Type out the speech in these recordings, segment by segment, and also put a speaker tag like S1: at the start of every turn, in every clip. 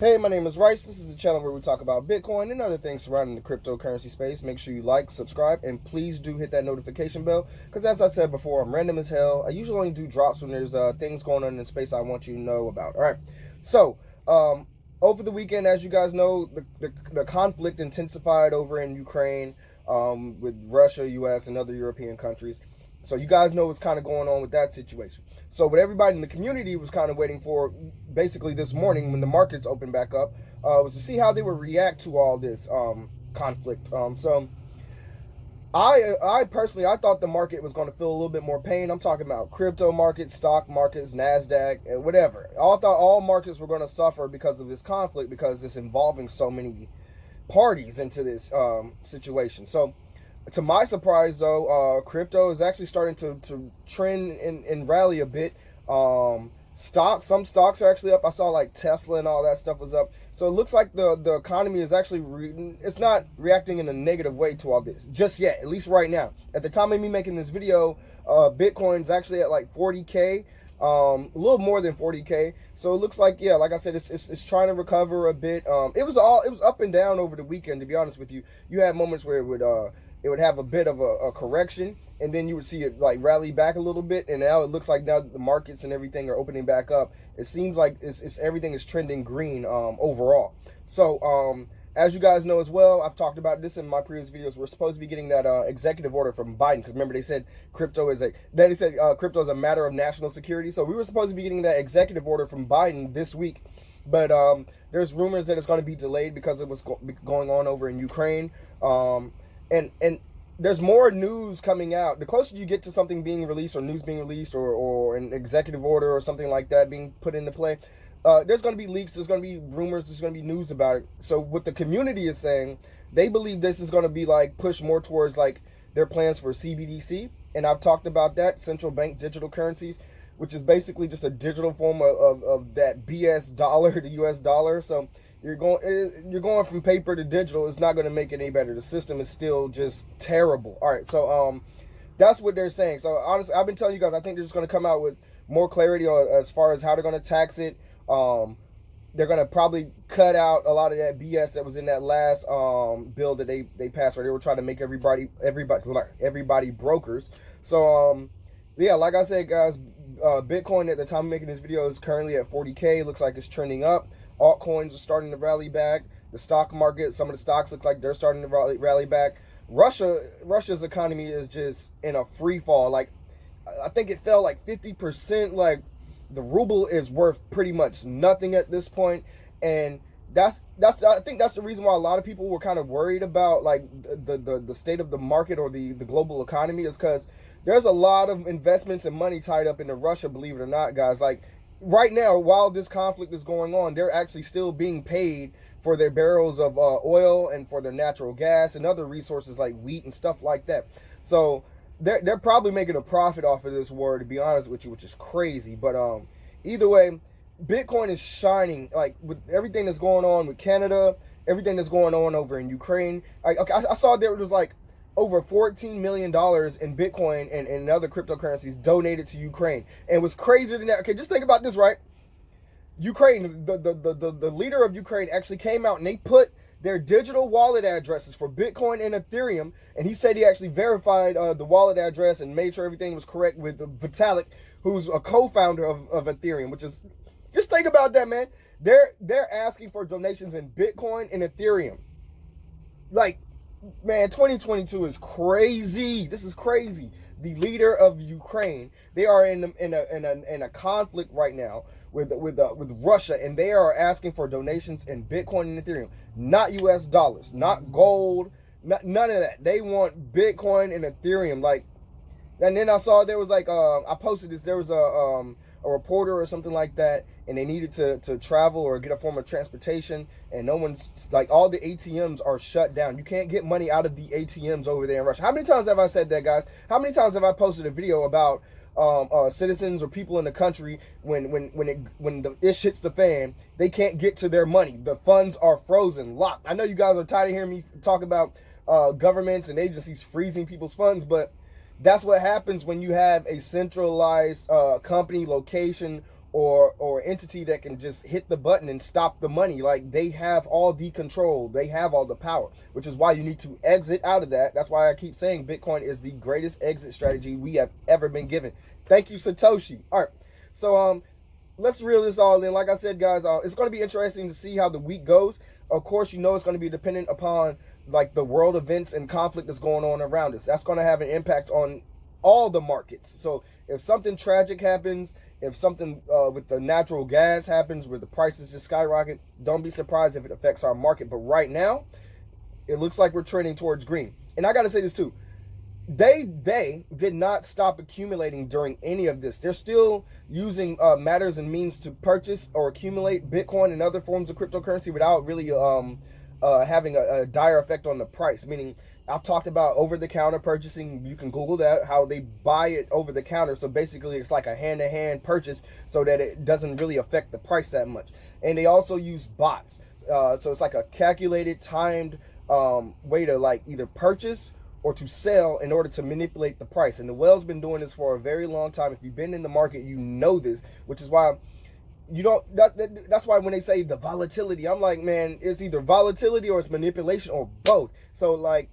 S1: Hey, my name is Rice. This is the channel where we talk about Bitcoin and other things surrounding the cryptocurrency space. Make sure you like, subscribe, and please do hit that notification bell because, as I said before, I'm random as hell. I usually only do drops when there's things going on in the space I want you to know about. All right. So, over the weekend, as you guys know, the conflict intensified over in Ukraine with Russia, U.S., and other European countries. So you guys know what's kind of going on with that situation. So what everybody in the community was kind of waiting for, basically this morning when the markets opened back up, was to see how they would react to all this conflict. So I personally, I thought the market was going to feel a little bit more pain. I'm talking about crypto markets, stock markets, NASDAQ, whatever. I thought all markets were going to suffer because of this conflict because it's involving so many parties into this situation. So to my surprise, though, crypto is actually starting to trend and rally a bit. Some stocks are actually up. I saw like Tesla and all that stuff was up. So it looks like the economy is actually it's not reacting in a negative way to all this just yet, at least right now. At the time of me making this video, Bitcoin's actually at like 40K. A little more than 40K. So it looks like, yeah, like I said, it's trying to recover a bit. It was up and down over the weekend, to be honest with you. You had moments where it would have a bit of a correction, and then you would see it like rally back a little bit, and now it looks like now the markets and everything are opening back up. It seems like it's everything is trending green overall. So as you guys know as well, I've talked about this in my previous videos. We're supposed to be getting that executive order from Biden because remember they said crypto is a matter of national security. So we were supposed to be getting that executive order from Biden this week, but there's rumors that it's going to be delayed because of what's going on over in Ukraine. And there's more news coming out. The closer you get to something being released or news being released or an executive order or something like that being put into play, there's going to be leaks, there's going to be rumors, there's going to be news about it. So what the community is saying, they believe this is going to be like pushed more towards like their plans for CBDC. And I've talked about that, central bank digital currencies, which is basically just a digital form of that BS dollar, the US dollar. So you're going from paper to digital. It's not going to make it any better. The system is still just terrible. All right, so that's what they're saying. So honestly, I've been telling you guys, I think they're just going to come out with more clarity as far as how they're going to tax it. They're going to probably cut out a lot of that BS that was in that last bill that they passed, where they were trying to make everybody brokers. So yeah, like I said, guys, Bitcoin at the time of making this video is currently at 40K. Looks like it's trending up. Altcoins are starting to rally back. The stock market, some of the stocks look like they're starting to rally back. Russia's economy is just in a free fall. Like, I think it fell like 50%. Like, the ruble is worth pretty much nothing at this point, and I think that's the reason why a lot of people were kind of worried about like the state of the market or the global economy, is because there's a lot of investments and money tied up into Russia, believe it or not, guys. Like, right now, while this conflict is going on, they're actually still being paid for their barrels of oil and for their natural gas and other resources like wheat and stuff like that. So they're probably making a profit off of this war, to be honest with you, which is crazy. But either way, Bitcoin is shining, like with everything that's going on with Canada, everything that's going on over in Ukraine. I saw there was like over $14 million in Bitcoin and other cryptocurrencies donated to Ukraine. And what's crazier than that, okay, just think about this, right? Ukraine, the leader of Ukraine actually came out and they put their digital wallet addresses for Bitcoin and Ethereum, and he said he actually verified the wallet address and made sure everything was correct with Vitalik, who's a co-founder of Ethereum, which is, just think about that, man. They're asking for donations in Bitcoin and Ethereum. Like, man, 2022 is crazy. This is crazy. The leader of Ukraine, they are in a conflict right now with Russia, and they are asking for donations in Bitcoin and Ethereum, not US dollars, not gold, none of that. They want Bitcoin and Ethereum. Like, and then I saw there was like I posted this. There was a reporter or something like that, and they needed to travel or get a form of transportation, and no one's, like, all the ATMs are shut down. You can't get money out of the ATMs over there in Russia. How many times have I said that, guys? How many times have I posted a video about citizens or people in the country when the ish hits the fan, they can't get to their money. The funds are frozen, locked. I know you guys are tired of hearing me talk about governments and agencies freezing people's funds, but that's what happens when you have a centralized company, location, or entity that can just hit the button and stop the money. Like, they have all the control, they have all the power, which is why you need to exit out of that. That's why I keep saying Bitcoin is the greatest exit strategy we have ever been given. Thank you, Satoshi. All right, so let's reel this all in. Like I said, guys, it's going to be interesting to see how the week goes. Of course, you know it's going to be dependent upon like the world events and conflict that's going on around us. That's going to have an impact on all the markets. So if something tragic happens, if something with the natural gas happens where the prices just skyrocket, don't be surprised if it affects our market. But right now, it looks like we're trending towards green. And I got to say this too. They did not stop accumulating during any of this. They're still using matters and means to purchase or accumulate Bitcoin and other forms of cryptocurrency without really having a dire effect on the price. Meaning, I've talked about over-the-counter purchasing. You can Google that, how they buy it over the counter. So basically, it's like a hand-to-hand purchase so that it doesn't really affect the price that much. And they also use bots. So it's like a calculated, timed way to like either purchase or to sell in order to manipulate the price. And the whale's been doing this for a very long time. If you've been in the market, you know this, which is why you don't, that's why when they say the volatility, I'm like, man, it's either volatility or it's manipulation or both. So like,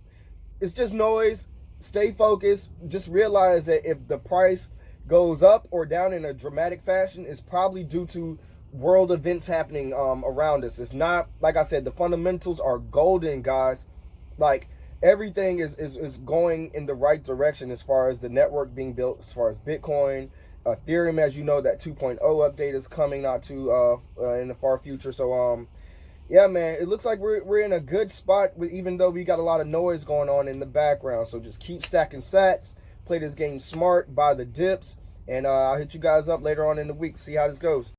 S1: it's just noise. Stay focused. Just realize that if the price goes up or down in a dramatic fashion, it's probably due to world events happening around us. It's not, like I said, the fundamentals are golden, guys. Like, everything is going in the right direction as far as the network being built, as far as Bitcoin, Ethereum. As you know, that 2.0 update is coming not too in the far future. So yeah, man, it looks like we're in a good spot, even though we got a lot of noise going on in the background. So just keep stacking sats, play this game smart, buy the dips, and I'll hit you guys up later on in the week, see how this goes.